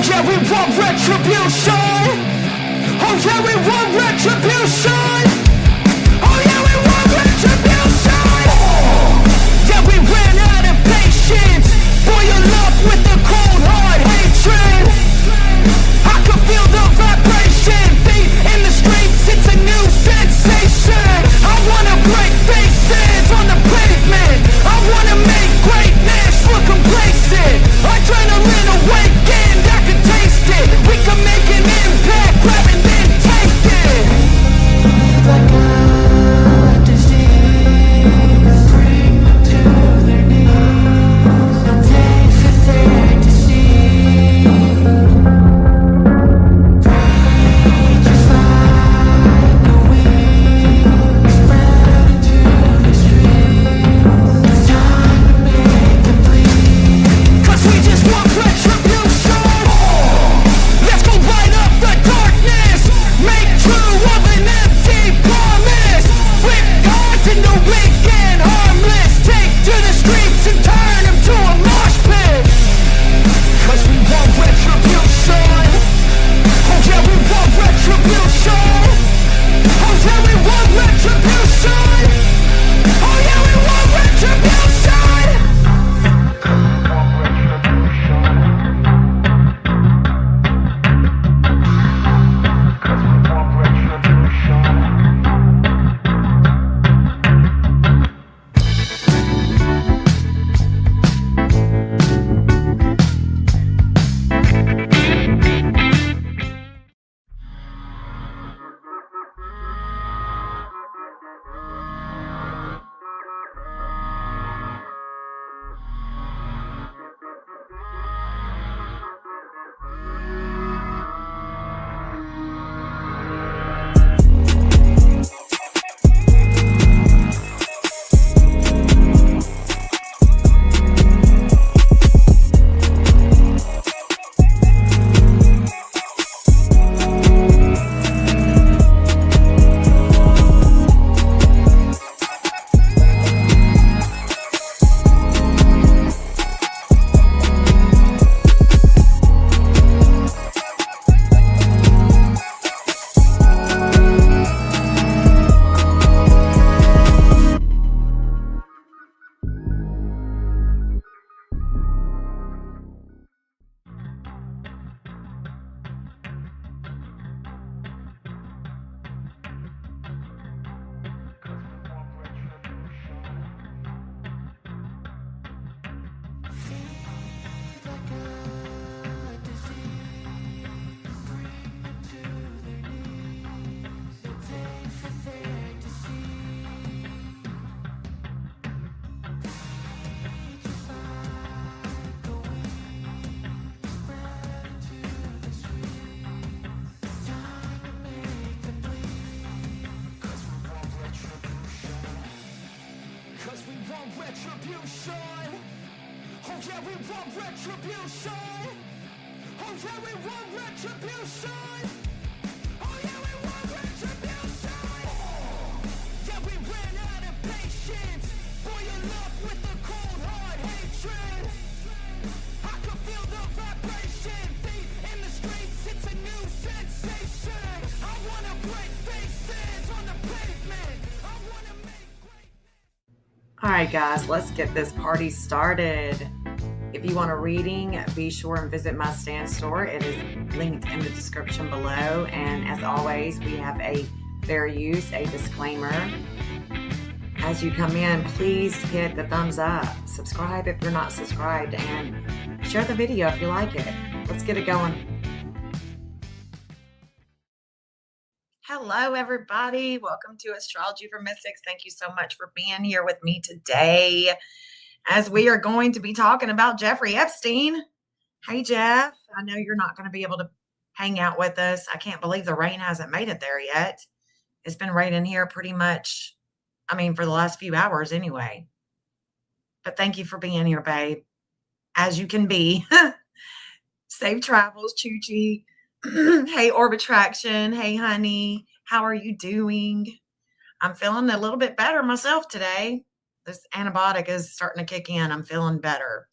yeah, we want retribution. Oh yeah, we want retribution. Oh yeah, we want retribution. Yeah, we ran out of patience. Boil up with the cold hard hatred. I can feel the vibration. Feet in the streets, it's a new sensation. I wanna break faces on the pavement. I wanna make greatness look complacent. Adrenaline awakened, I can taste it. We can make an impact, grab and then take it. Like a disease, bring them to their knees. A day for their disease. Rage is like a wind, spread into the streets. It's time to make them bleed. 'Cause we just want retribution. Let's go light up the darkness. Make true of an empty promise. Rip gods into weak and harmless. Take to the streets and turn them to a mosh pit. 'Cause we want retribution. Oh yeah, we want retribution. Oh yeah, we want retribution. Oh yeah, we want retribution. Retribution. Oh yeah, we want retribution. Oh yeah, we want retribution. Oh yeah, we want retribution. Yeah, we ran out of patience. Boil up with the cold hard hatred. I can feel the vibration. Feet in the streets, it's a new sensation. I wanna break faces on the pavement. I wanna make great. All right, guys, let's get this party started. If you want a reading, be sure and visit my stand store. It is linked in the description below. And as always, we have a fair use, a disclaimer. As you come in, please hit the thumbs up. Subscribe if you're not subscribed, and share the video if you like it. Let's get it going. Hello, everybody. Welcome to Astrology for Mystics. Thank you so much for being here with me today, as we are going to be talking about Jeffrey Epstein. Hey, Jeff. I know you're not going to be able to hang out with us. I can't believe the rain hasn't made it there yet. It's been raining here pretty much, for the last few hours anyway. But thank you for being here, babe, as you can be. Safe travels, Choochie. Hey, Orb Attraction. Hey, honey. How are you doing? I'm feeling a little bit better myself today. This antibiotic is starting to kick in. I'm feeling better.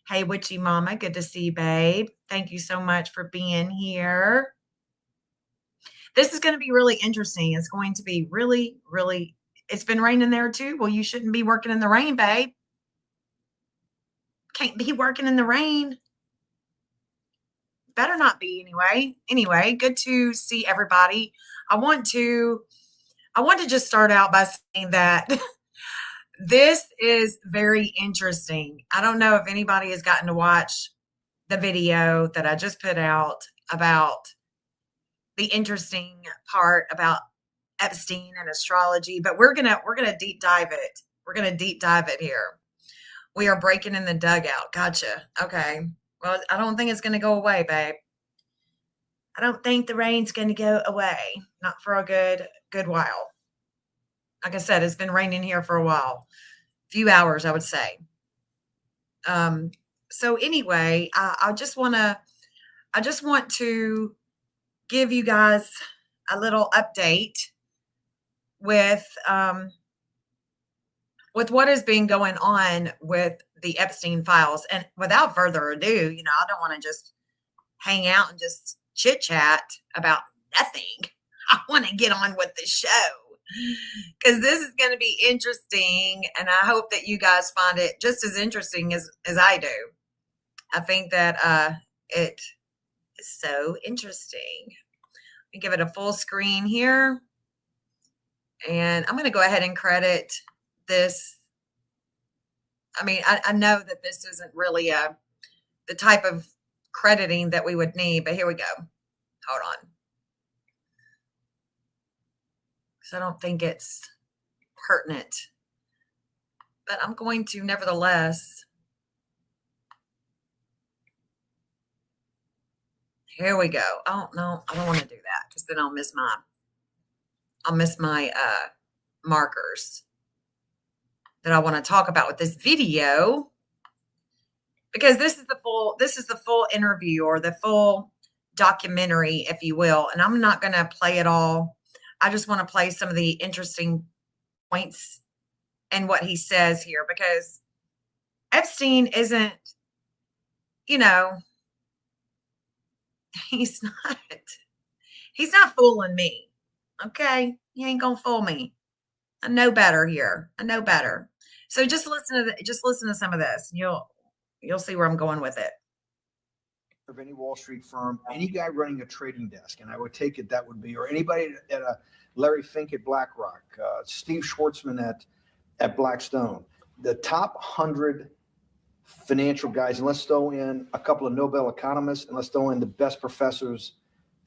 Hey, Witchy Mama. Good to see you, babe. Thank you so much for being here. This is going to be really interesting. It's going to be really, really, it's been raining there too. Well, you shouldn't be working in the rain, babe. Can't be working in the rain. Better not be anyway. Anyway, good to see everybody. I want to just start out by saying that this is very interesting. I don't know if anybody has gotten to watch the video that I just put out about the interesting part about Epstein and astrology, but we're gonna deep dive it. We're gonna deep dive it here. We are breaking in the dugout. Gotcha. Okay. Well, I don't think it's gonna go away, babe. I don't think the rain's gonna go away. Not for a good while. Like I said, it's been raining here for a while. Few hours, I would say. So anyway, I just want to give you guys a little update with what has been going on with the Epstein files. And without further ado, I don't want to just hang out and just chit chat about nothing. I want to get on with the show because this is going to be interesting. And I hope that you guys find it just as interesting as I do. I think that it is so interesting. Let me give it a full screen here. And I'm going to go ahead and credit this. I mean, I know that this isn't really the type of crediting that we would need, but here we go. Hold on. Because I don't think it's pertinent. But I'm going to nevertheless. Here we go. Oh, no, I don't want to do that because then I'll miss my markers that I want to talk about with this video, because this is the full interview or the full documentary, if you will. And I'm not going to play it all. I just want to play some of the interesting points and what he says here, because Epstein isn't, he's not fooling me. Okay. He ain't going to fool me. I know better here. I know better. So just listen to some of this. And you'll see where I'm going with it. Of any Wall Street firm, any guy running a trading desk, and I would take it that would be, or anybody at a Larry Fink at BlackRock, Steve Schwartzman at Blackstone, the top 100 financial guys, and let's throw in a couple of Nobel economists, and let's throw in the best professors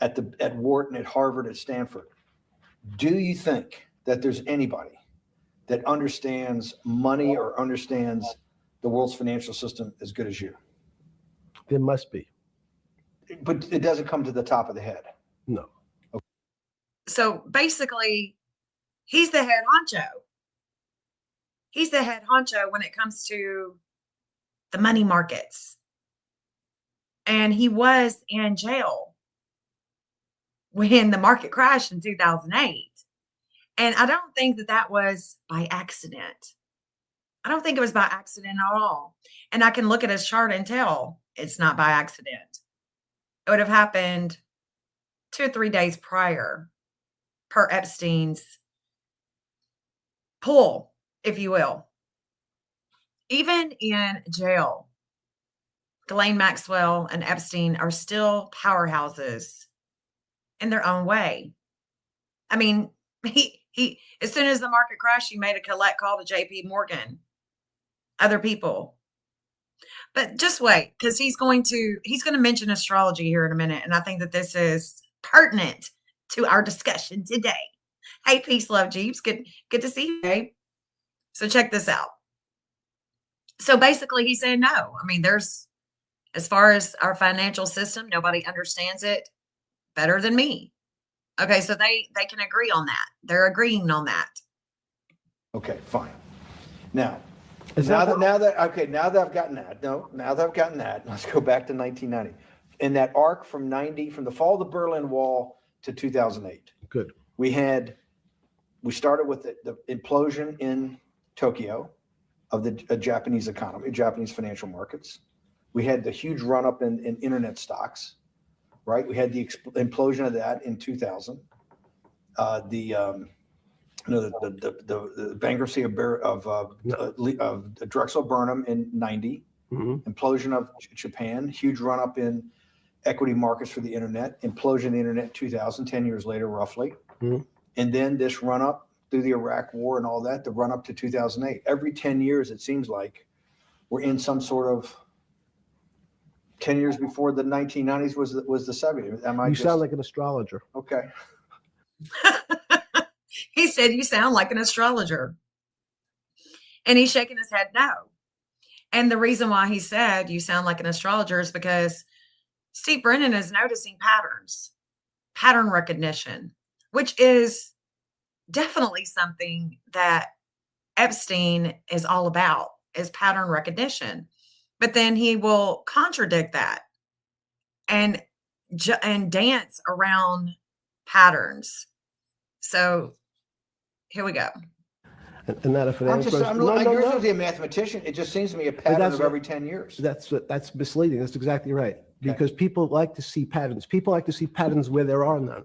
at Wharton, at Harvard, at Stanford. Do you think that there's anybody that understands money or understands the world's financial system as good as you? There must be. But it doesn't come to the top of the head. No. Okay. So basically, he's the head honcho. He's the head honcho when it comes to the money markets. And he was in jail when the market crashed in 2008. And I don't think that was by accident. I don't think it was by accident at all. And I can look at his chart and tell it's not by accident. It would have happened 2 or 3 days prior, per Epstein's pull, if you will. Even in jail, Ghislaine Maxwell and Epstein are still powerhouses in their own way. I mean, he as soon as the market crashed, he made a collect call to JP Morgan, other people. But just wait, because he's going to mention astrology here in a minute. And I think that this is pertinent to our discussion today. Hey, peace, love, Jeeps. Good to see you, babe. So check this out. So basically he's saying no. I mean, as far as our financial system, nobody understands it better than me. Okay, so they can agree on that. They're agreeing on that. Okay, fine. Now that I've gotten that, let's go back to 1990. In that arc from the fall of the Berlin Wall to 2008. Good. We started with the implosion in Tokyo of the Japanese economy, Japanese financial markets. We had the huge run up in internet stocks, right? We had the implosion of that in 2000. The bankruptcy of Drexel Burnham in 90, implosion of Japan, huge run up in equity markets for the internet, implosion of the internet in 2000, 10 years later, roughly. And then this run up through the Iraq war and all that, the run up to 2008. Every 10 years, it seems like we're in some sort of 10 years before the 1990s was the 70s. You sound like an astrologer. Okay. He said, you sound like an astrologer. And he's shaking his head no. And the reason why he said you sound like an astrologer is because Steve Bannon is noticing patterns, pattern recognition, which is definitely something that Epstein is all about, is pattern recognition. But then he will contradict that and dance around patterns. So here we go. And not a financial person. You're supposed to be a mathematician. It just seems to me a pattern of every 10 years. That's misleading. That's exactly right. Because people like to see patterns. People like to see patterns where there are none.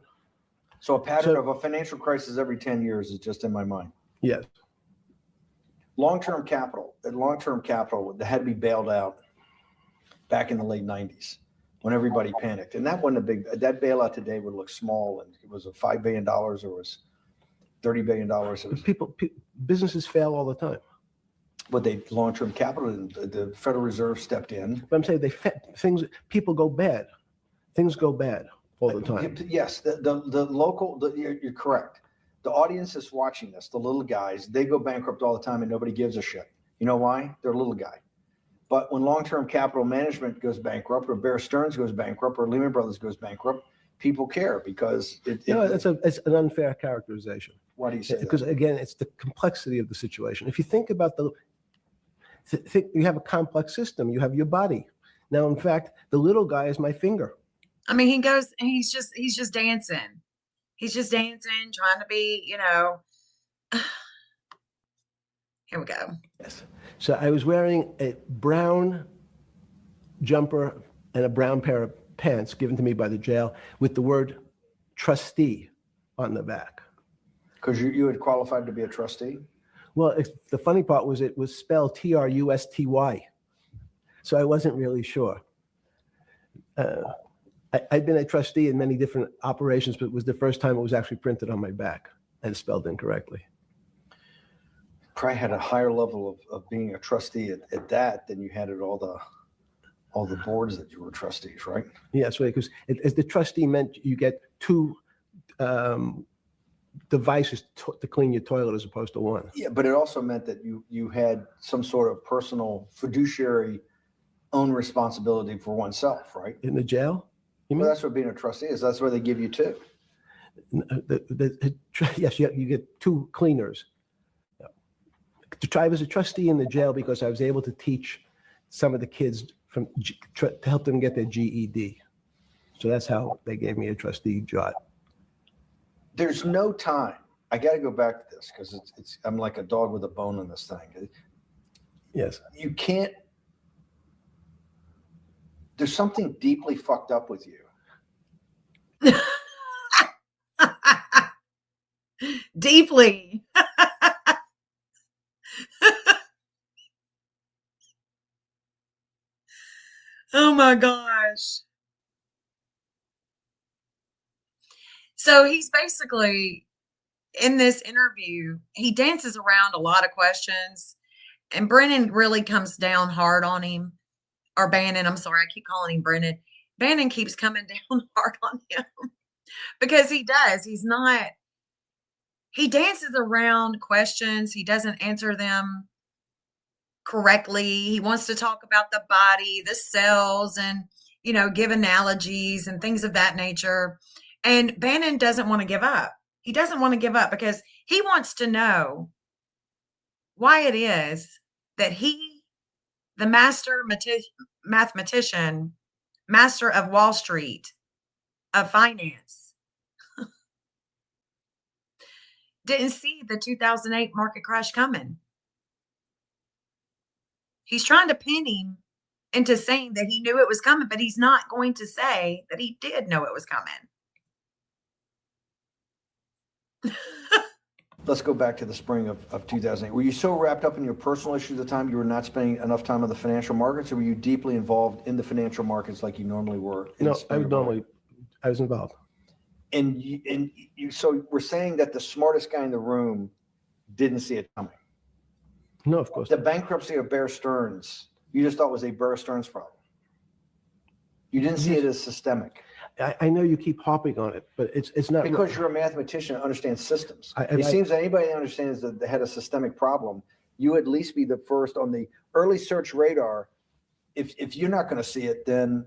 So a pattern of a financial crisis every 10 years is just in my mind. Yes. Long-term capital that had to be bailed out back in the late 90s when everybody panicked. And that wasn't that bailout today would look small. And it was a $5 billion or was $30 billion. Businesses fail all the time. But long-term capital, the Federal Reserve stepped in. But I'm saying people go bad. Things go bad all the time. Yes, you're correct. The audience is watching this, the little guys, they go bankrupt all the time and nobody gives a shit. You know why? They're a little guy. But when long-term capital management goes bankrupt or Bear Stearns goes bankrupt or Lehman Brothers goes bankrupt, people care because it's an unfair characterization. Why do you say Because that? Again, it's the complexity of the situation. If you think about you have a complex system, you have your body. Now, in fact, the little guy is my finger. I mean, he goes and he's just dancing. He's just dancing, trying to be, here we go. Yes. So I was wearing a brown jumper and a brown pair of pants given to me by the jail with the word trustee on the back. Because you had qualified to be a trustee? Well, the funny part was it was spelled Trusty. So I wasn't really sure. I'd been a trustee in many different operations, but it was the first time it was actually printed on my back and spelled incorrectly. Probably had a higher level of being a trustee at that than you had at all the boards that you were trustees, right? Yes, right, because as the trustee meant you get two devices to clean your toilet as opposed to one. Yeah, but it also meant that you had some sort of personal fiduciary own responsibility for oneself, right? In the jail? Well, that's what being a trustee is. That's where they give you two. Yes, you get two cleaners. I was a trustee in the jail because I was able to teach some of the kids to help them get their GED. So that's how they gave me a trustee job. There's no time. I got to go back to this because I'm like a dog with a bone in this thing. Yes. You can't. There's something deeply fucked up with you. Deeply. Oh my gosh. So he's basically in this interview, he dances around a lot of questions, and Brennan really comes down hard on him. Or Bannon, I'm sorry, I keep calling him Brennan. Bannon keeps coming down hard on him because he does. He dances around questions. He doesn't answer them correctly. He wants to talk about the body, the cells, and, give analogies and things of that nature. And Bannon doesn't want to give up. He doesn't want to give up because he wants to know why it is that he, the master mathematician, master of Wall Street, of finance, didn't see the 2008 market crash coming. He's trying to pin him into saying that he knew it was coming, but he's not going to say that he did know it was coming. Let's go back to the spring of 2008. Were you so wrapped up in your personal issues at the time you were not spending enough time on the financial markets, or were you deeply involved in the financial markets like you normally were? No, I was involved. And you, so we're saying that the smartest guy in the room didn't see it coming. No, of course The not. bankruptcy of Bear Stearns, you just thought was a Bear Stearns problem. You didn't see it as systemic. I know you keep harping on it, but it's not Because you're a mathematician and understands systems. It seems that anybody that understands that they had a systemic problem, you at least be the first on the early search radar. If you're not going to see it, then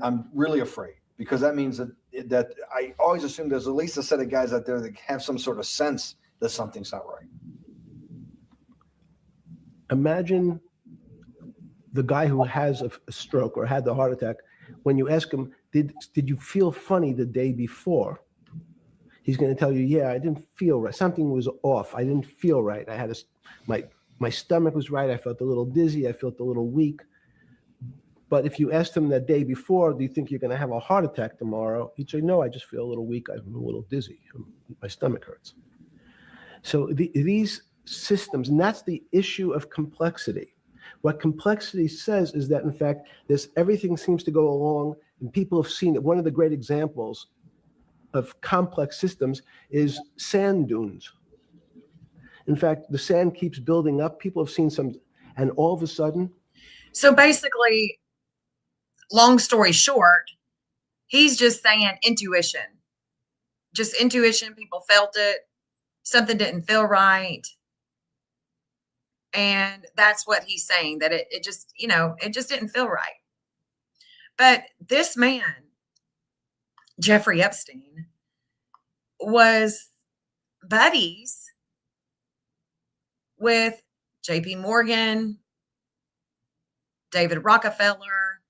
I'm really afraid, because that means that I always assume there's at least a set of guys out there that have some sort of sense that something's not right. Imagine the guy who has a stroke or had the heart attack. When you ask him, did you feel funny the day before? He's going to tell you, yeah, I didn't feel right. Something was off. I didn't feel right. I had my stomach was right. I felt a little dizzy. I felt a little weak. But if you asked him that day before, do you think you're going to have a heart attack tomorrow? He'd say, no, I just feel a little weak. I'm a little dizzy. My stomach hurts. So these systems, and that's the issue of complexity. What complexity says is that, in fact, everything seems to go along, and people have seen it. One of the great examples of complex systems is sand dunes. In fact, the sand keeps building up. People have seen some, and all of a sudden. So basically, long story short, he's just saying intuition. Just intuition. People felt it. Something didn't feel right. And that's what he's saying, that it just, it just didn't feel right. But this man, Jeffrey Epstein, was buddies with JP Morgan, David Rockefeller.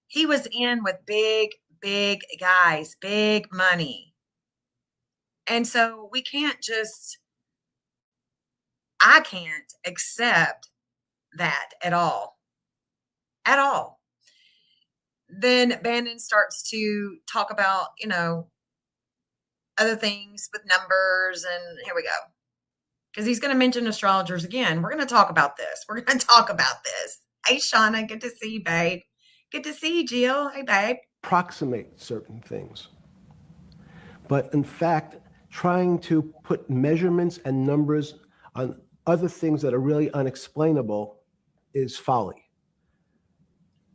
He was in with big guys, big money. And so I can't accept that at all. At all. Then Bannon starts to talk about, other things with numbers, and here we go. Because he's going to mention astrologers again. We're going to talk about this. Hey, Shauna, good to see you, babe. Good to see you, Jill. Hey, babe. Approximate certain things. But in fact, trying to put measurements and numbers on other things that are really unexplainable is folly.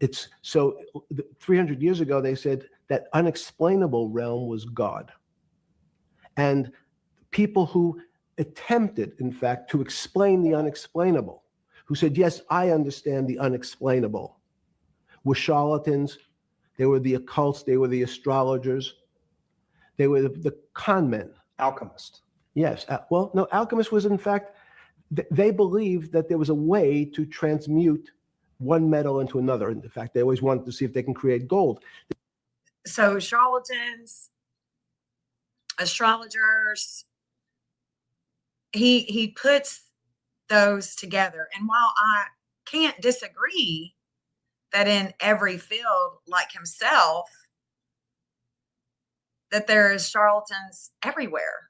It's so 300 years ago, they said that unexplainable realm was God. And people who attempted, in fact, to explain the unexplainable, who said, yes, I understand the unexplainable, were charlatans. They were the occults. They were the astrologers. They were the con men. Alchemist. Yes. Well, no, alchemist was, in fact, they believed that there was a way to transmute one metal into another. In fact, they always wanted to see if they can create gold. So charlatans, astrologers, he puts those together. And while I can't disagree that in every field like himself, that there is charlatans everywhere,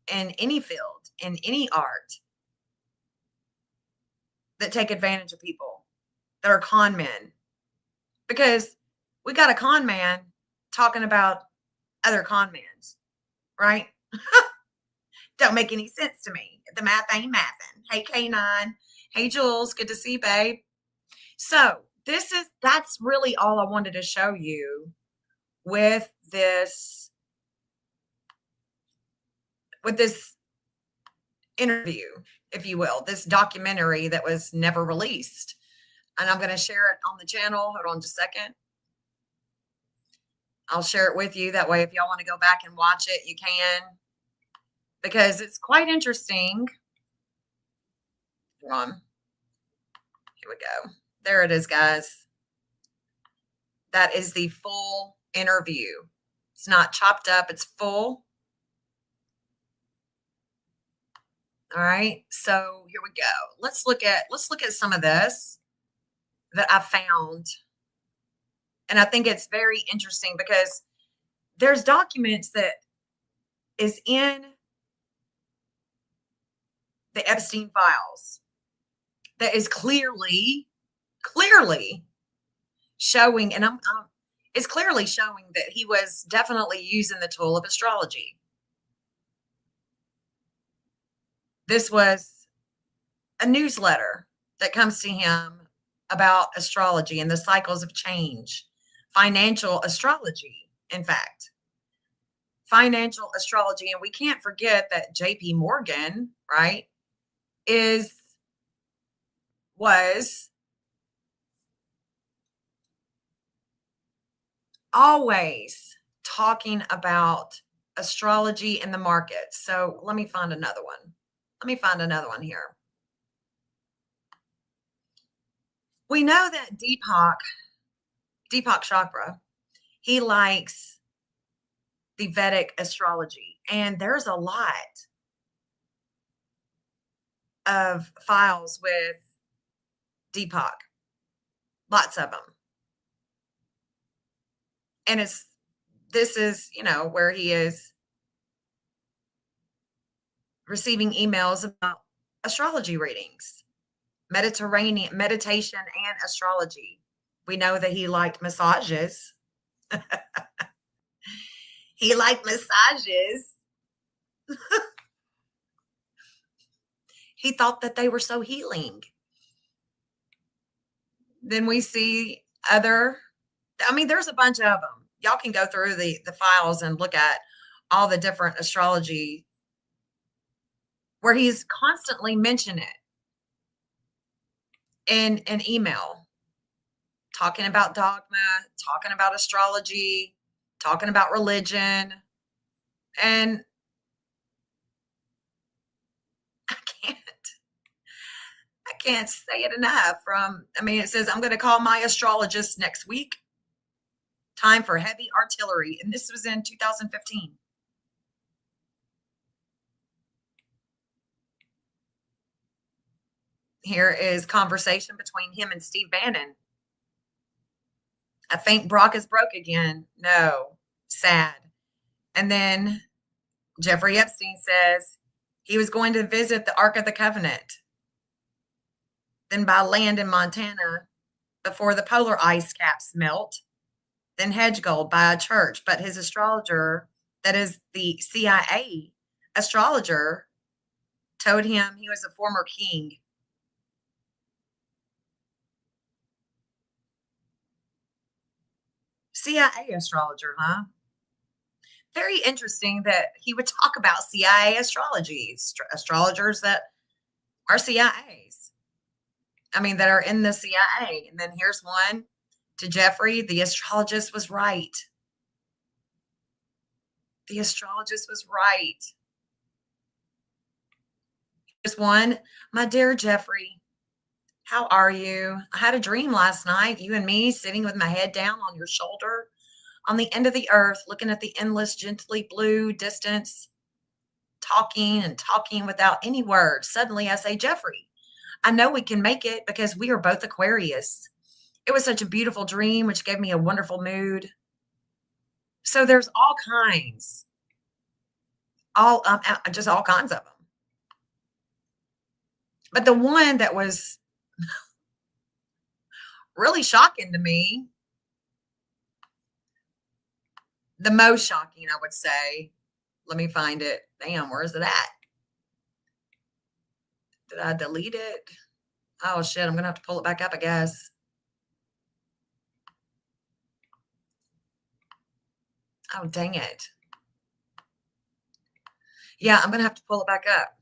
in any field, in any art, that take advantage of people, that are con men. Because we got a con man talking about other con mans, right? Don't make any sense to me. The math ain't mathing. Hey, K9. Hey, Jules. Good to see you, babe. So that's really all I wanted to show you with this interview, if you will, this documentary that was never released. And I'm going to share it on the channel. Hold on just a second. I'll share it with you. That way, if y'all want to go back and watch it, you can. Because it's quite interesting. Hold on. Here we go. There it is, guys. That is the full interview. It's not chopped up. It's full. All right. So here we go. Let's look at some of this. that I found. And I think it's very interesting because there's documents that is in the Epstein files that is clearly showing, and it's clearly showing that he was definitely using the tool of astrology. This was a newsletter that comes to him about astrology and the cycles of change, financial astrology, in fact. Financial astrology, and we can't forget that JP Morgan, right, was always talking about astrology in the market. So let me find another one. Let me find another one here. We know that Deepak Chopra, he likes the Vedic astrology, and there's a lot of files with Deepak, lots of them. And this is, where he is receiving emails about astrology readings, meditation and astrology. We know that he liked massages. He liked massages. He thought that they were so healing. Then we see there's a bunch of them. Y'all can go through the files and look at all the different astrology where he's constantly mentioning it in an email, talking about dogma, talking about astrology, talking about religion. And I can't say it enough. It says, I'm going to call my astrologist next week. Time for heavy artillery. And this was in 2015. Here is conversation between him and Steve Bannon. I think Brock is broke again. No, sad. And then Jeffrey Epstein says he was going to visit the Ark of the Covenant, then buy land in Montana before the polar ice caps melt, then hedge gold, buy a church. But his astrologer, that is the CIA astrologer, told him he was a former king. CIA astrologer, huh? Very interesting that he would talk about CIA astrology, astrologers that are CIAs. That are in the CIA. And then here's one to Jeffrey. The astrologist was right. The astrologist was right. Here's one. My dear Jeffrey, how are you? I had a dream last night, you and me sitting with my head down on your shoulder on the end of the earth, looking at the endless, gently blue distance, talking and talking without any words. Suddenly I say, Jeffrey, I know we can make it because we are both Aquarius. It was such a beautiful dream, which gave me a wonderful mood. So there's all kinds, just all kinds of them. But the one that was really shocking to me, the most shocking, I would say, let me find it. Damn, where is it at? Did I delete it? Oh, shit, I'm going to have to pull it back up, I guess. Oh, dang it. Yeah, I'm going to have to pull it back up.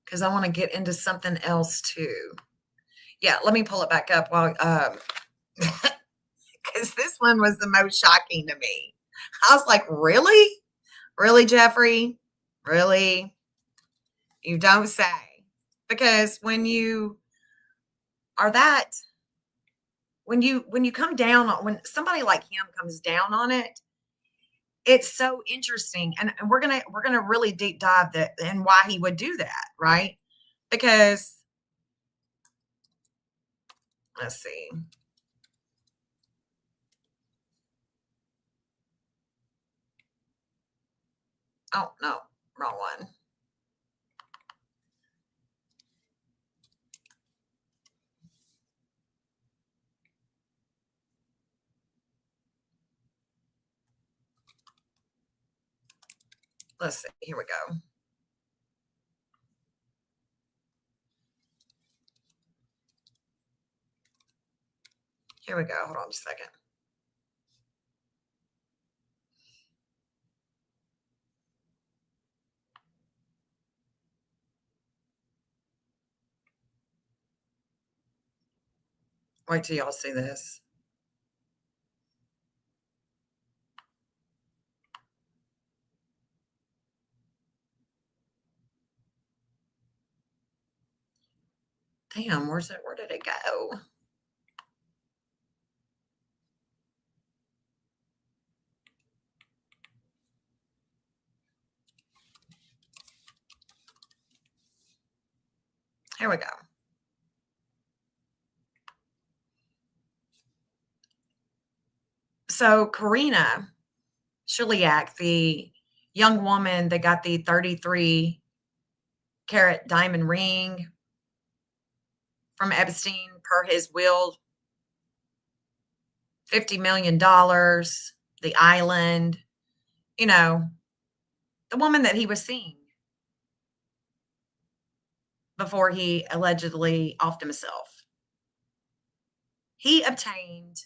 Because I want to get into something else, too. Yeah, let me pull it back up while... because this one was the most shocking to me. I was like, really? Really, Jeffrey? Really? You don't say. Because when you are that, when you come down on, when somebody like him comes down on it, it's so interesting. And we're gonna really deep dive that and why he would do that, right? Because Let's see. Oh, no, wrong one. Let's see. Here we go. Here we go. Hold on just a second. Wait till y'all see this. Damn, where did it go? Here we go. So Karyna Shuliak, the young woman that got the 33-carat diamond ring from Epstein per his will, $50 million, the island, you know, the woman that he was seeing before he allegedly offed himself. He obtained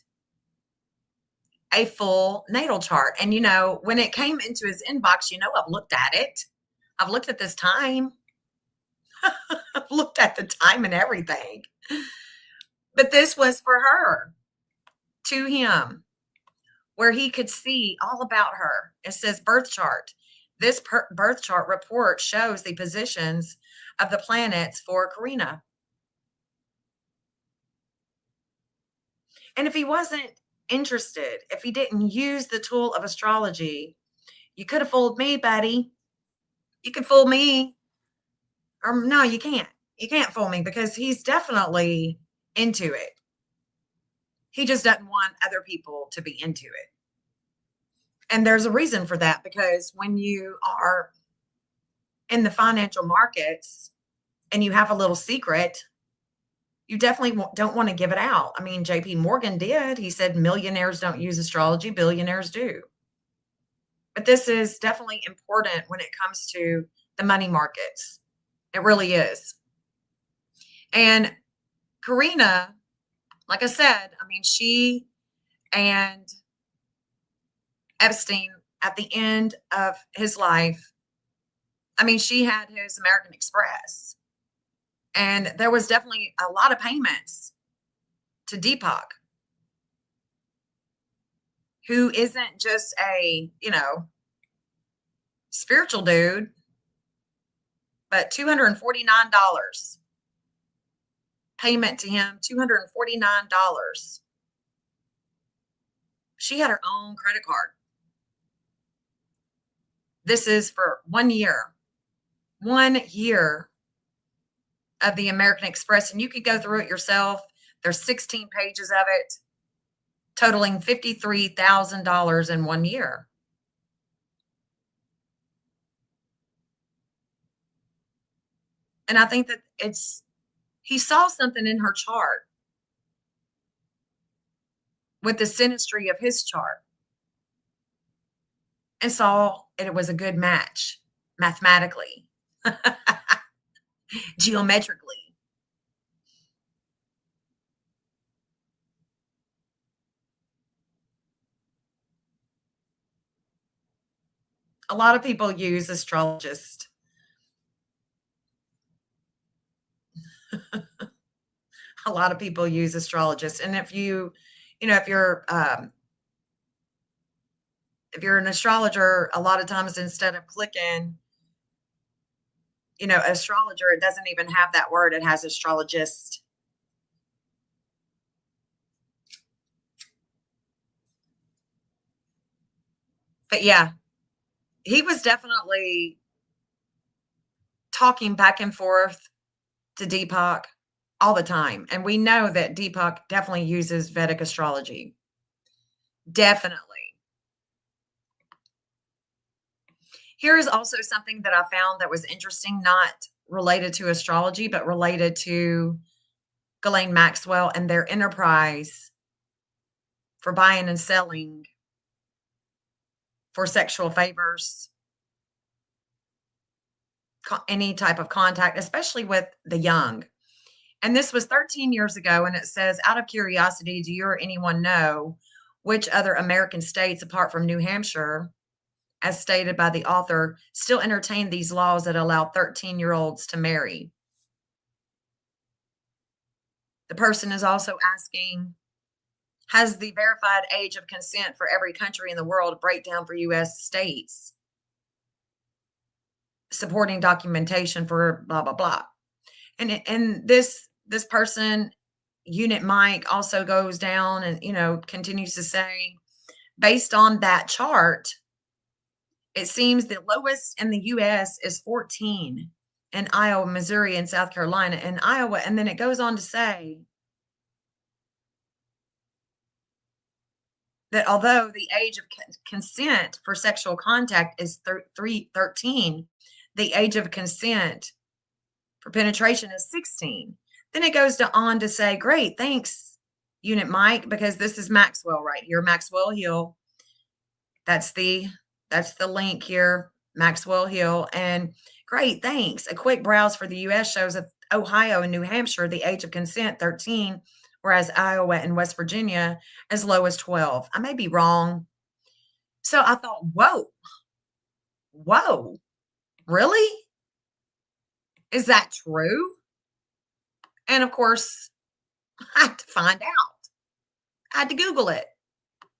a full natal chart. And, when it came into his inbox, I've looked at it. I've looked at this time. I've looked at the time and everything. But this was for her, to him, where he could see all about her. It says birth chart. This birth chart report shows the positions of the planets for Karyna. And if he wasn't interested, if he didn't use the tool of astrology, you could have fooled me, buddy. You can fool me. Or no, you can't. You can't fool me because he's definitely into it. He just doesn't want other people to be into it. And there's a reason for that, because when you are in the financial markets and you have a little secret, you definitely don't want to give it out. I mean, JP Morgan did. He said millionaires don't use astrology, billionaires do. But this is definitely important when it comes to the money markets. It really is. And Karyna, like I said, I mean, she and Epstein, at the end of his life, I mean, she had his American Express. And there was definitely a lot of payments to Deepak, who isn't just a, spiritual dude, but $249 payment to him, $249. She had her own credit card. This is for 1 year. 1 year of the American Express, and you could go through it yourself. There's 16 pages of it, totaling $53,000 in 1 year. And I think that he saw something in her chart with the synastry of his chart and saw it was a good match mathematically, geometrically. A lot of people use astrologists. A lot of people use astrologists. And if you're an astrologer, a lot of times instead of clicking, astrologer, it doesn't even have that word. It has astrologist. But yeah, he was definitely talking back and forth to Deepak. all the time. And we know that Deepak definitely uses Vedic astrology. Definitely. Here is also something that I found that was interesting, not related to astrology, but related to Ghislaine Maxwell and their enterprise for buying and selling for sexual favors, any type of contact, especially with the young. And this was 13 years ago. And it says, out of curiosity, do you or anyone know which other American states, apart from New Hampshire, as stated by the author, still entertain these laws that allow 13-year-olds to marry? The person is also asking, has the verified age of consent for every country in the world breakdown for U.S. states, supporting documentation for blah, blah, blah. And this person, Unit Mike, also goes down and, continues to say, based on that chart, it seems the lowest in the U.S. is 14 in Iowa, Missouri, and South Carolina. And Iowa, and then it goes on to say that although the age of consent for sexual contact is 13, the age of consent for penetration is 16. Then it goes on to say, great, thanks, Unit Mike, because this is Maxwell right here, Maxwell Hill. That's the link here, Maxwell Hill. And great, thanks. A quick browse for the U.S. shows that Ohio and New Hampshire, the age of consent, 13, whereas Iowa and West Virginia as low as 12. I may be wrong. So I thought, whoa, really? Is that true? And of course, I had to find out. I had to Google it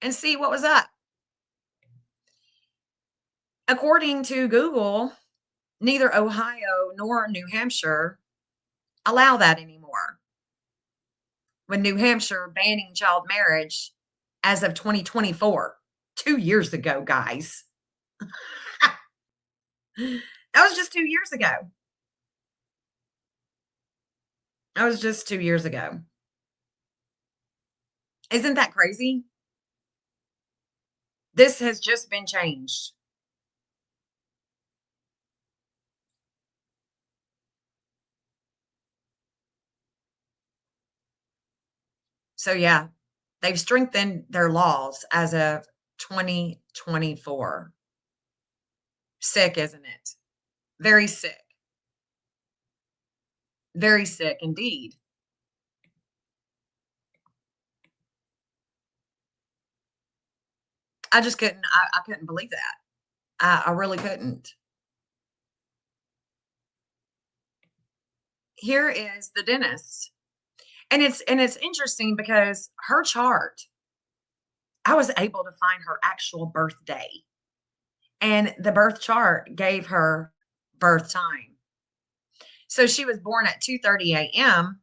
and see what was up. According to Google, neither Ohio nor New Hampshire allow that anymore, with New Hampshire banning child marriage as of 2024, 2 years ago, guys. That was just 2 years ago. That was just 2 years ago. Isn't that crazy? This has just been changed. So yeah, they've strengthened their laws as of 2024. Sick, isn't it? Very sick. Very sick indeed. I just couldn't, I couldn't believe that. I really couldn't. Here is the dentist. And it's interesting because her chart, I was able to find her actual birthday. And the birth chart gave her birth time. So she was born at 2:30 a.m.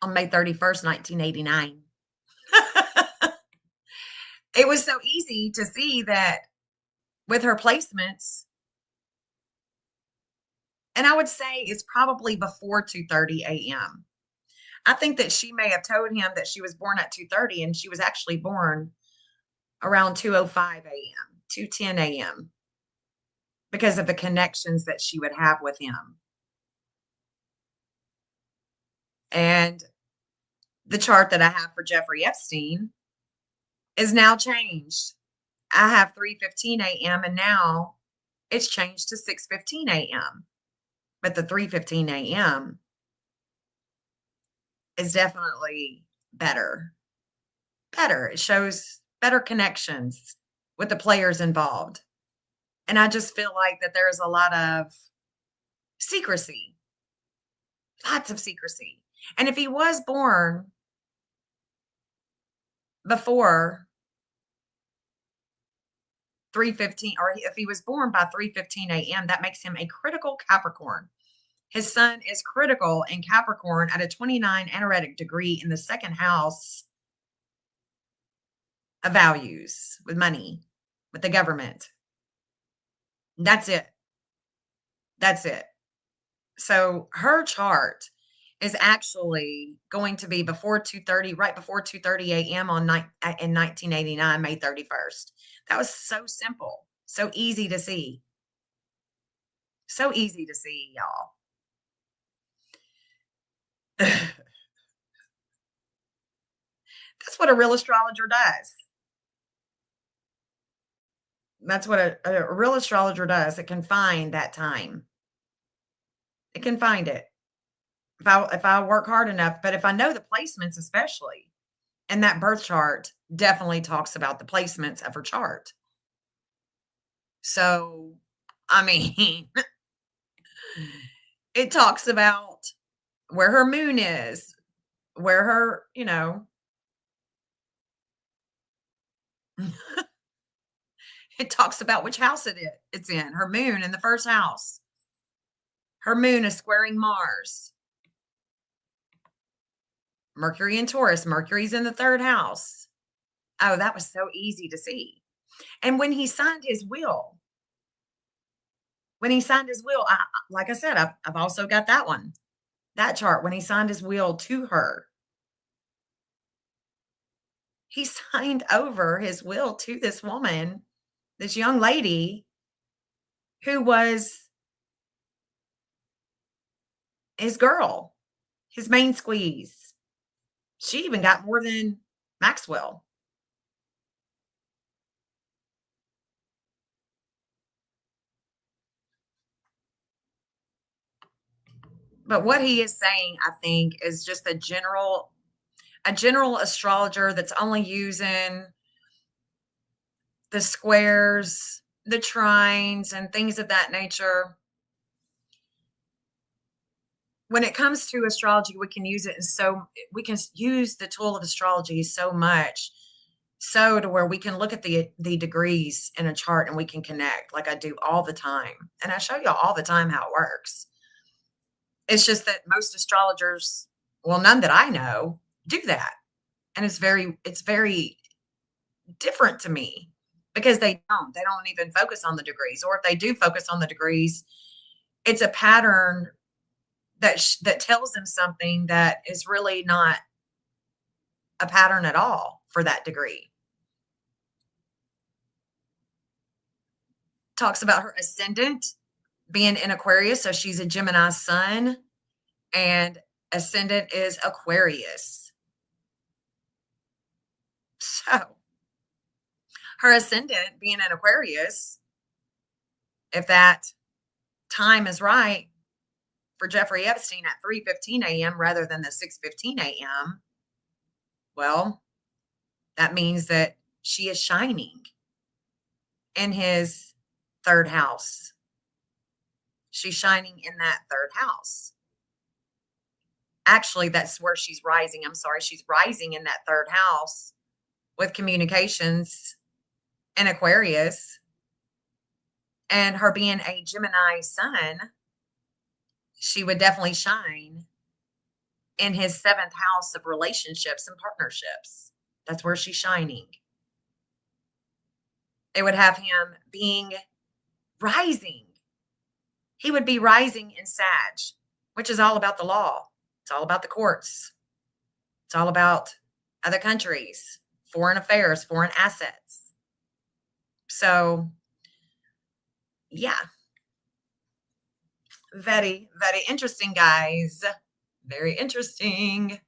on May 31st, 1989. It was so easy to see that with her placements, and I would say it's probably before 2:30 a.m. I think that she may have told him that she was born at 2:30 and she was actually born around 2:05 a.m., 2:10 a.m. because of the connections that she would have with him. And the chart that I have for Jeffrey Epstein is now changed. I have 3:15 a.m. and now it's changed to 6:15 a.m. But the 3:15 a.m. is definitely better. Better. It shows better connections with the players involved. And I just feel like that there's a lot of secrecy. Lots of secrecy. And if he was born before 3:15, or if he was born by 3:15 a.m., that makes him a critical Capricorn. His sun is critical in Capricorn at a 29 anaretic degree in the second house of values, with money, with the government. That's it. That's it. So her chart is actually going to be before 2:30, right before 2:30 a.m. In 1989, May 31st. That was so simple, so easy to see. So easy to see, y'all. That's what a real astrologer does. That's what a real astrologer does. It can find that time. It can find it. If I work hard enough, but if I know the placements especially, and that birth chart definitely talks about the placements of her chart. So, I mean, it talks about where her moon is, where her, it talks about which house it's in, her moon in the first house. Her moon is squaring Mars. Mercury in Taurus. Mercury's in the third house. Oh, that was so easy to see. And when he signed his will, like I said, I've also got that one, that chart. When he signed his will to her, he signed over his will to this woman, this young lady who was his girl, his main squeeze. She even got more than Maxwell. But what he is saying, I think, is just a general astrologer that's only using the squares, the trines, and things of that nature. When it comes to astrology, we can use the tool of astrology so much, so to where we can look at the degrees in a chart and we can connect, like I do all the time. And I show y'all all the time how it works. It's just that most astrologers, well, none that I know, do that. And it's very different to me, because they don't even focus on the degrees. Or if they do focus on the degrees, it's a pattern that tells them something that is really not a pattern at all for that degree. Talks about her ascendant being in Aquarius, so she's a Gemini sun, and ascendant is Aquarius. So her ascendant being in Aquarius, if that time is right for Jeffrey Epstein at 3:15 a.m. rather than the 6:15 a.m., well, that means that she is shining in his third house. She's shining in that third house. Actually, that's where she's rising. I'm sorry. She's rising in that third house with communications in Aquarius. And her being a Gemini sun, she would definitely shine in his seventh house of relationships and partnerships. That's where she's shining. It would have him being rising. He would be rising in Sag, which is all about the law. It's all about the courts. It's all about other countries, foreign affairs, foreign assets. So, yeah. Very, very interesting, guys. Very interesting.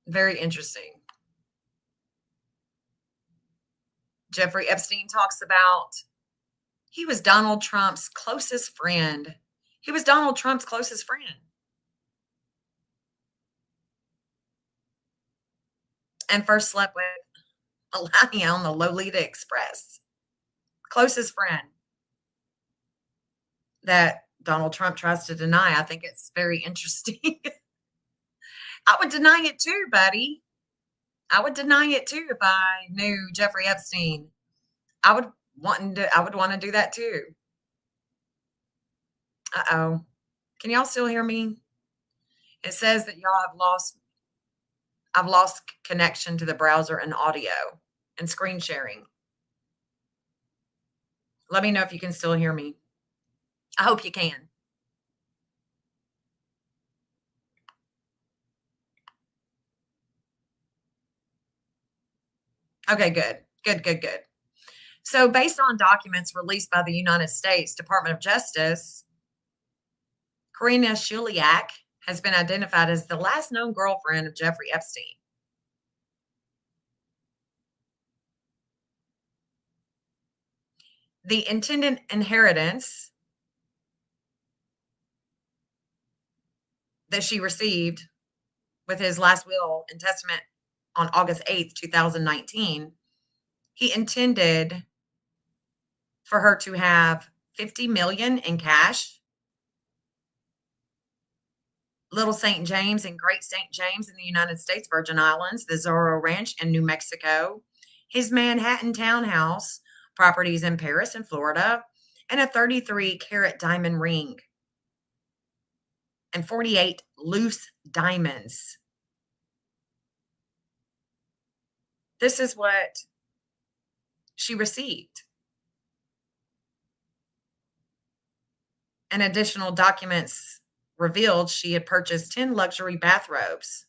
Very interesting. Jeffrey Epstein talks about he was Donald Trump's closest friend. He was Donald Trump's closest friend. And first slept with Melania on the Lolita Express. Closest friend that Donald Trump tries to deny. I think it's very interesting. I would deny it too, buddy. I would deny it too if I knew Jeffrey Epstein. I would want to do that too. Uh-oh. Can y'all still hear me? It says that I've lost connection to the browser and audio and screen sharing. Let me know if you can still hear me. I hope you can. Okay, good. Good. So based on documents released by the United States Department of Justice, Karyna Shuliak has been identified as the last known girlfriend of Jeffrey Epstein. The intended inheritance that she received with his last will and testament on August 8th, 2019, he intended for her to have 50 million in cash, Little St. James and Great St. James in the United States Virgin Islands, the Zorro Ranch in New Mexico, his Manhattan townhouse, properties in Paris and Florida, and a 33-carat diamond ring, and 48 loose diamonds. This is what she received. And additional documents revealed she had purchased 10 luxury bathrobes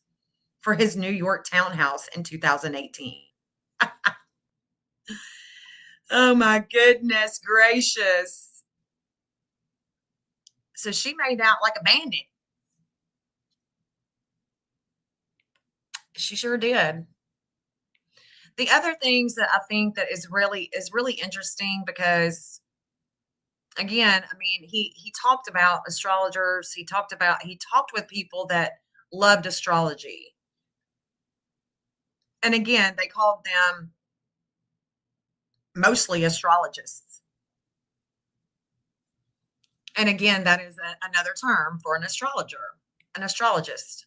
for his New York townhouse in 2018. Oh my goodness gracious. So she made out like a bandit. She sure did. The other things that I think that is really interesting, because again, I mean, he talked about astrologers, he talked with people that loved astrology. And again, they called them mostly astrologists. And again, that is another term for an astrologer, an astrologist.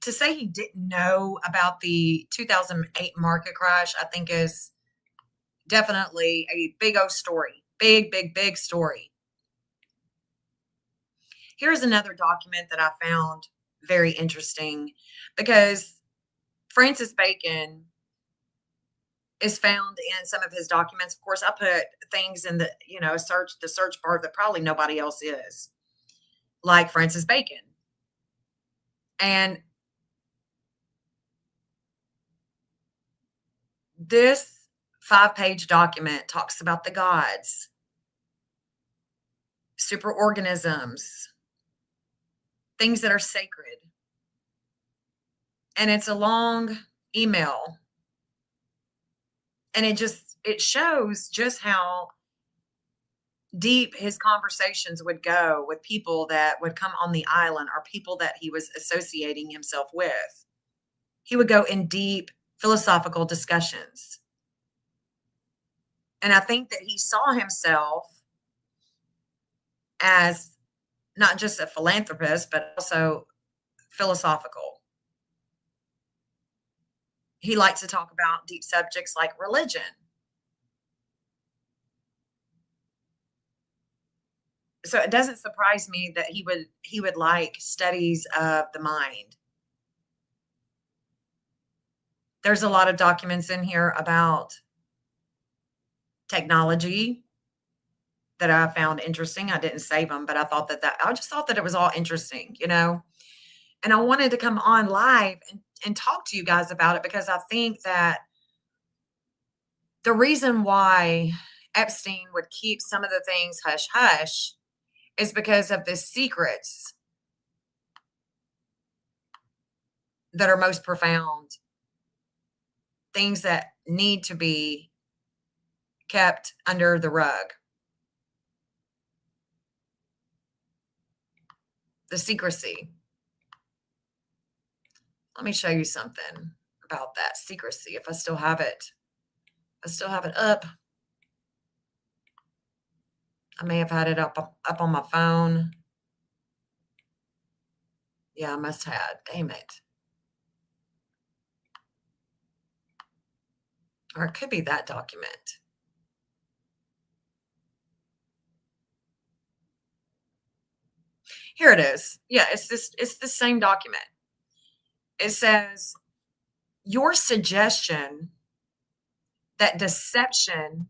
To say he didn't know about the 2008 market crash, I think is definitely a big old story. Big story. Here's another document that I found very interesting, because Francis Bacon is found in some of his documents. Of course, I put things in the, the search bar that probably nobody else is, like Francis Bacon. And this 5-page document talks about the gods, superorganisms, things that are sacred. And it's a long email. And it shows just how deep his conversations would go with people that would come on the island, or people that he was associating himself with. He would go in deep philosophical discussions. And I think that he saw himself as not just a philanthropist, but also philosophical. He likes to talk about deep subjects like religion. So it doesn't surprise me that he would like studies of the mind. There's a lot of documents in here about technology that I found interesting. I didn't save them, but I just thought that it was all interesting, And I wanted to come on live and talk to you guys about it, because I think that the reason why Epstein would keep some of the things hush hush is because of the secrets that are most profound, things that need to be kept under the rug. The secrecy. Let me show you something about that secrecy, if I still have it. I still have it up. I may have had it up on my phone. Yeah, I must have. Damn it. Or it could be that document. Here it is. Yeah, it's the same document. It says, your suggestion that deception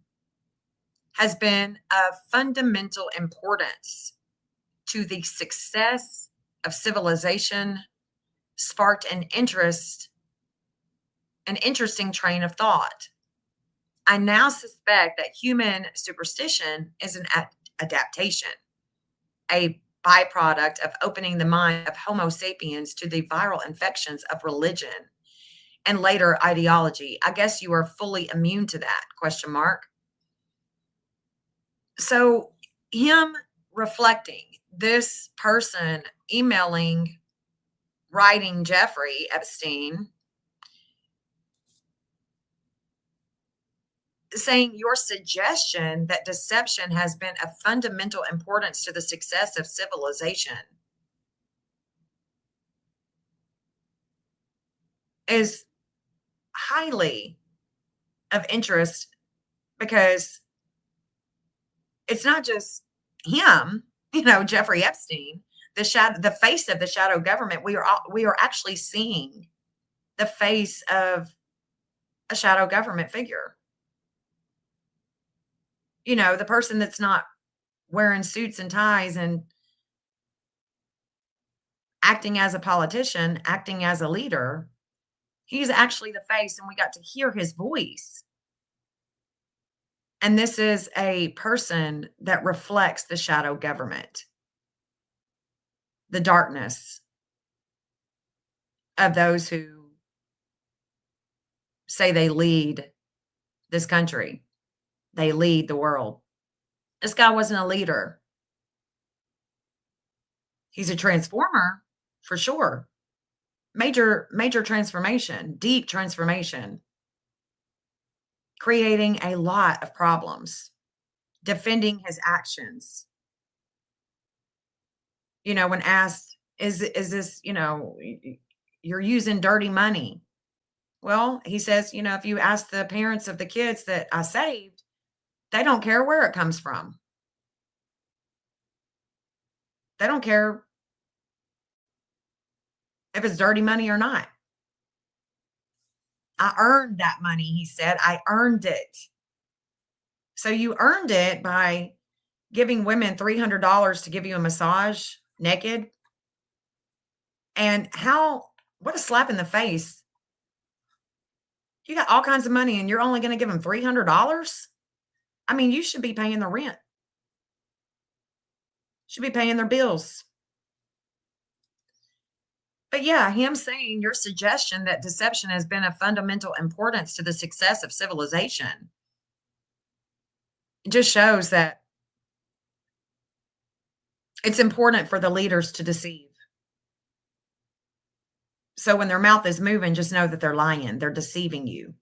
has been of fundamental importance to the success of civilization sparked an interesting train of thought. I now suspect that human superstition is an adaptation, a byproduct of opening the mind of Homo sapiens to the viral infections of religion and later ideology. I guess you are fully immune to that, question mark. So him reflecting, this person emailing, writing Jeffrey Epstein, saying your suggestion that deception has been of fundamental importance to the success of civilization is highly of interest, because it's not just him, Jeffrey Epstein, the face of the shadow government. We are actually seeing the face of a shadow government figure. The person that's not wearing suits and ties and acting as a politician, acting as a leader. He's actually the face, and we got to hear his voice. And this is a person that reflects the shadow government, the darkness of those who say they lead this country. They lead the world. This guy wasn't a leader. He's a transformer, for sure. Major transformation, deep transformation, creating a lot of problems, defending his actions. When asked, is this, you're using dirty money? Well, he says, if you ask the parents of the kids that I saved, they don't care where it comes from. They don't care if it's dirty money or not. I earned that money, he said. I earned it. So you earned it by giving women $300 to give you a massage naked? And what a slap in the face. You got all kinds of money and you're only going to give them $300? I mean, you should be paying the rent. Should be paying their bills. But yeah, him saying your suggestion that deception has been of fundamental importance to the success of civilization, it just shows that it's important for the leaders to deceive. So when their mouth is moving, just know that they're lying. They're deceiving you.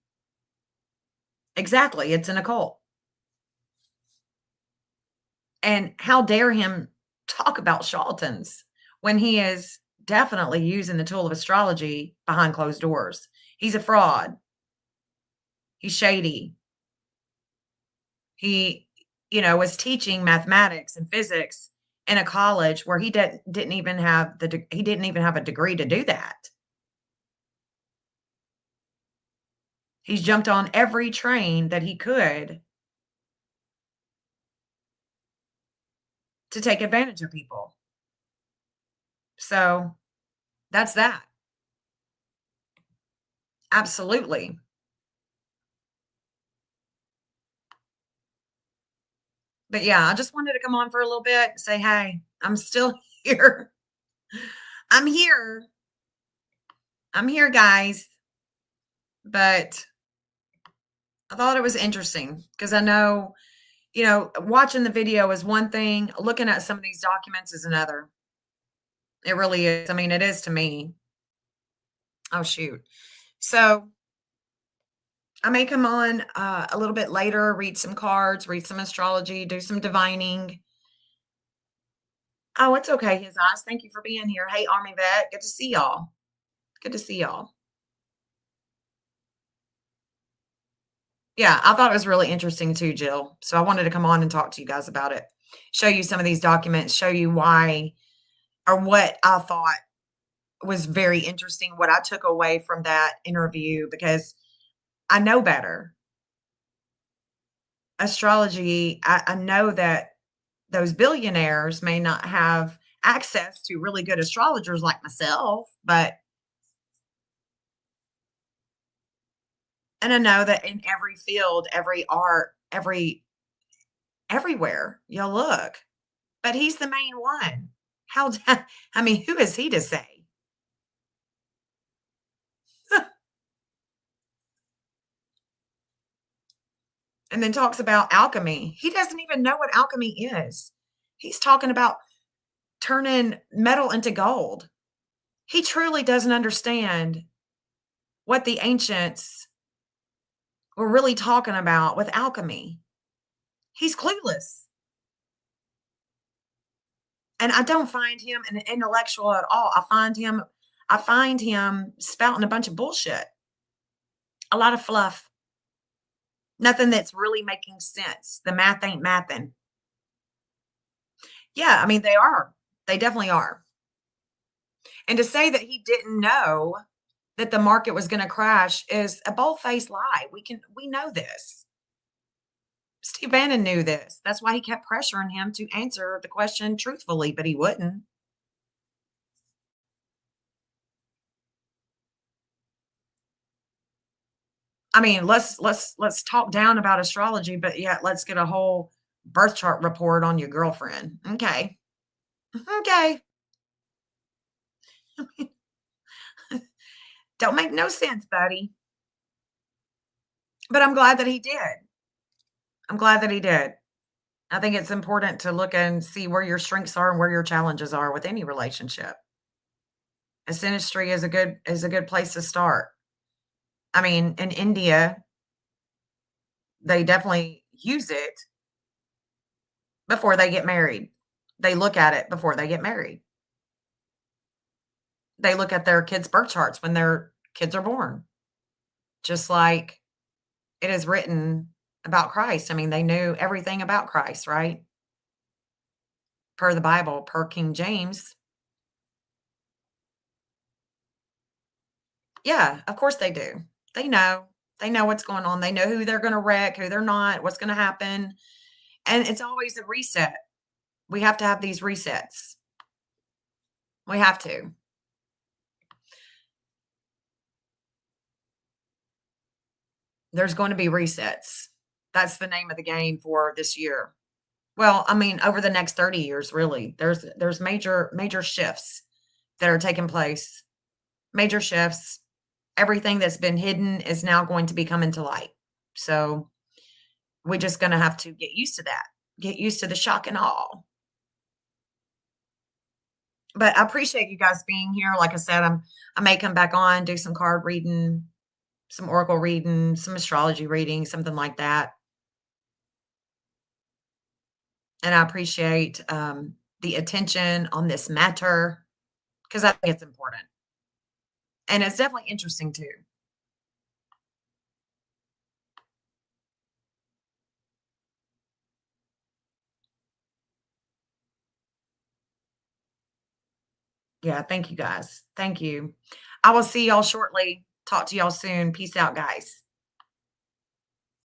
Exactly. It's an occult. And how dare him talk about charlatans when he is definitely using the tool of astrology behind closed doors. He's a fraud. He's shady. He, was teaching mathematics and physics in a college where he didn't even have a degree to do that. He's jumped on every train that he could to take advantage of people. So that's that. Absolutely. But yeah, I just wanted to come on for a little bit and say, hey, I'm still here. I'm here, guys. But I thought it was interesting because I know, watching the video is one thing. Looking at some of these documents is another. It really is. I mean, it is to me. Oh, shoot. So I may come on a little bit later, read some cards, read some astrology, do some divining. Oh, it's okay, his eyes. Thank you for being here. Hey, Army Vet. Good to see y'all. Good to see y'all. Yeah, I thought it was really interesting too, Jill. So I wanted to come on and talk to you guys about it. Show you some of these documents, show you why or what I thought was very interesting what I took away from that interview, because I know better. Astrology, I know that those billionaires may not have access to really good astrologers like myself, and I know that in every field, every art, everywhere you look, but he's the main one. How I mean, who is he to say? And then talks about alchemy. He doesn't even know what alchemy is. He's talking about turning metal into gold. He truly doesn't understand what the ancients were really talking about with alchemy. He's clueless. And I don't find him an intellectual at all. I find him spouting a bunch of bullshit. A lot of fluff. Nothing that's really making sense. The math ain't mathin'. Yeah, I mean, they are. They definitely are. And to say that he didn't know that the market was gonna crash is a bold-faced lie. We know this. Steve Bannon knew this. That's why he kept pressuring him to answer the question truthfully, but he wouldn't. I mean, let's talk down about astrology, but yet let's get a whole birth chart report on your girlfriend. Okay. Okay. Don't make no sense, buddy. But I'm glad that he did. I'm glad that he did. I think it's important to look and see where your strengths are and where your challenges are with any relationship. A synastry is a good place to start. I mean, in India, they definitely use it before they get married. They look at it before they get married. They look at their kids' birth charts when their kids are born, just like it is written about Christ. I mean, they knew everything about Christ, right? Per the Bible, per King James. Yeah, of course they do. They know. They know what's going on. They know who they're going to wreck, who they're not, what's going to happen. And it's always a reset. We have to have these resets. We have to. There's going to be resets. That's the name of the game for this year. Well, I mean, over the next 30 years, really. There's major shifts that are taking place. Major shifts. Everything that's been hidden is now going to be coming to light. So we're just going to have to get used to that. Get used to the shock and awe. But I appreciate you guys being here. Like I said, I may come back on, do some card reading, some oracle reading, some astrology reading, something like that. And I appreciate the attention on this matter, because I think it's important. And it's definitely interesting too. Yeah, thank you guys. Thank you. I will see y'all shortly. Talk to y'all soon. Peace out, guys.